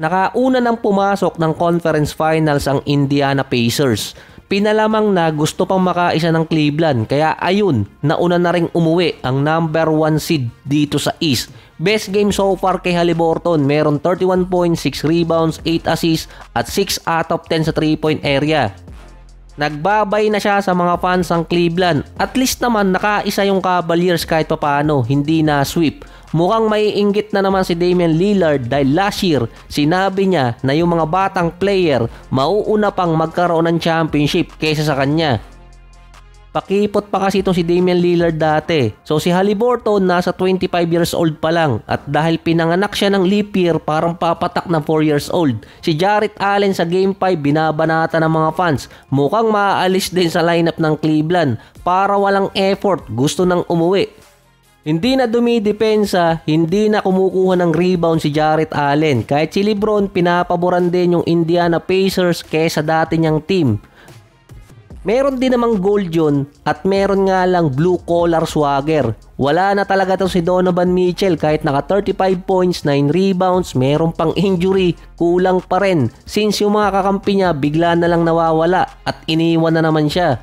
Nakauna nang pumasok ng conference finals ang Indiana Pacers. Pinalamang na gusto pang makaisa ng Cleveland kaya ayun, nauna na ring umuwi ang number 1 seed dito sa East. Best game so far kay Haliburton, meron 31 points, 6 rebounds, 8 assists at 6 out of 10 sa 3-point area. Nagbabay na siya sa mga fans ng Cleveland. At least naman nakaisa yung Cavaliers kahit papano, hindi na sweep. Mukhang maiinggit na naman si Damian Lillard dahil last year sinabi niya na yung mga batang player mauuna pang magkaroon ng championship kaysa sa kanya. Pakipot pa kasi itong si Damian Lillard dati. So si Haliburton nasa 25 years old pa lang at dahil pinanganak siya ng leap year parang papatak na 4 years old. Si Jarrett Allen sa Game 5 binabanata ng mga fans. Mukhang maaalis din sa lineup ng Cleveland para walang effort, gusto nang umuwi. Hindi na dumidepensa, hindi na kumukuha ng rebound si Jarrett Allen. Kahit si LeBron pinapaboran din yung Indiana Pacers kaysa dati niyang team. Meron din namang gold yun at meron nga lang blue collar swagger. Wala na talaga to si Donovan Mitchell kahit naka 35 points, 9 rebounds, meron pang injury, kulang pa rin. Since yung mga kakampi niya bigla na lang nawawala at iniwan na naman siya.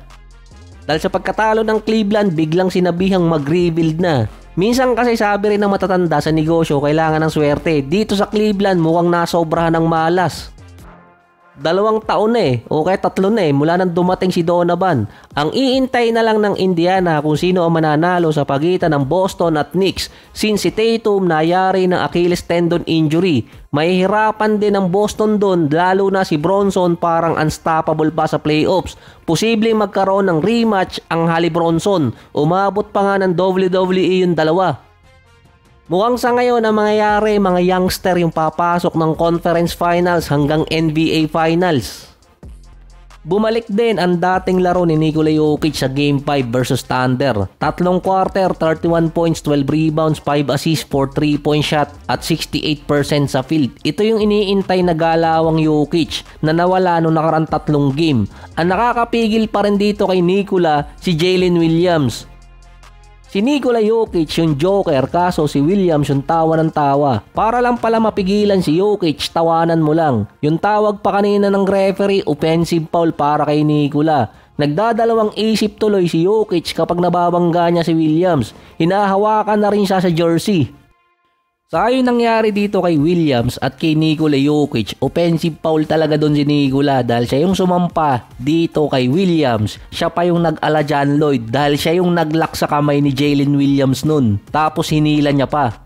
Dahil sa pagkatalo ng Cleveland, biglang sinabihang mag-rebuild na. Minsan kasi sabi rin ng matatanda sa negosyo, kailangan ng swerte. Dito sa Cleveland, mukhang nasobrahan ng malas. 2 taon na o kaya 3 na mula nang dumating si Donovan. Ang iintay na lang ng Indiana kung sino ang mananalo sa pagitan ng Boston at Knicks since si Tatum nayari ng Achilles tendon injury. Mahihirapan din ang Boston doon lalo na si Bronson parang unstoppable pa sa playoffs. Posibleng magkaroon ng rematch ang Hali-Bronson. Umabot pa nga ng WWE yung dalawa. Mukhang sa ngayon ang mangyayari, mga youngster yung papasok ng conference finals hanggang NBA finals. Bumalik din ang dating laro ni Nikola Jokic sa Game 5 versus Thunder. 3 quarter, 31 points, 12 rebounds, 5 assists, 4 3-point shot at 68% sa field. Ito yung iniintay na galawang Jokic na nawala noong nakarang 3 game. Ang nakakapigil pa rin dito kay Nikola si Jalen Williams. Si Nikola Jokic yung joker kaso si Williams yung tawa ng tawa. Para lang pala mapigilan si Jokic, tawanan mo lang. Yung tawag pa kanina ng referee, offensive foul para kay Nikola. Nagdadalawang isip tuloy si Jokic kapag nababangga niya si Williams. Hinahawakan na rin siya sa jersey. Sa yung nangyari dito kay Williams at kay Nikola Jokic, offensive foul talaga doon si Nikola dahil siya yung sumampa dito kay Williams. Siya pa yung nag-ala John Lloyd dahil siya yung naglock sa kamay ni Jalen Williams nun. Tapos hinila niya pa.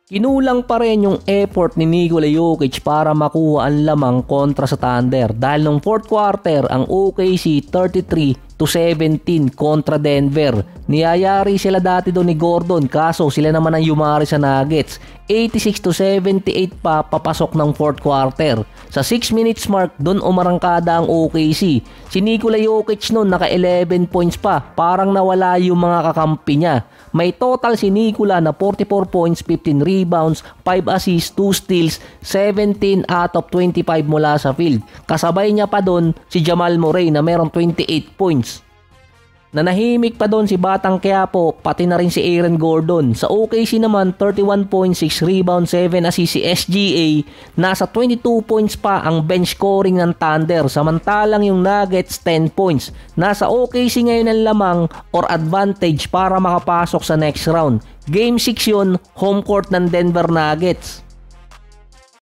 Kinulang pa rin yung effort ni Nikola Jokic para makuha ang lamang kontra sa Thunder dahil nung 4th quarter ang OKC 33-17 kontra Denver. Niyayari sila dati doon ni Gordon kaso sila naman ang yumari sa Nuggets. 86-78 pa papasok ng 4th quarter. Sa 6 minutes mark doon umarangkada ang OKC. Si Nikola Jokic noon naka 11 points pa, parang nawala yung mga kakampi niya. May total si Nikola na 44 points, 15 rebounds, 5 assists, 2 steals, 17 out of 25 mula sa field. Kasabay niya pa doon si Jamal Murray na meron 28 points. Nanahimik pa doon si Batang Quiapo, pati na rin si Aaron Gordon. Sa OKC naman, 31 points, 6 rebounds, 7 assists si SGA. Nasa 22 points pa ang bench scoring ng Thunder. Samantalang yung Nuggets, 10 points. Nasa OKC ngayon ang lamang or advantage para makapasok sa next round. Game 6 yun, home court ng Denver Nuggets.